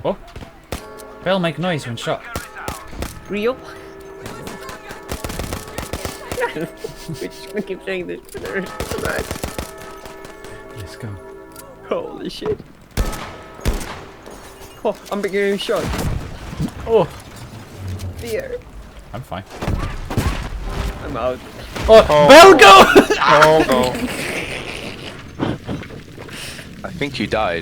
Oh. Bell make noise when shot. Real? We're just gonna keep saying this for the rest of the night. Let's go. Holy shit. Oh, I'm getting shot. Oh. Fear. I'm fine. I'm out. Oh, Bell, go! Oh no. I think you died.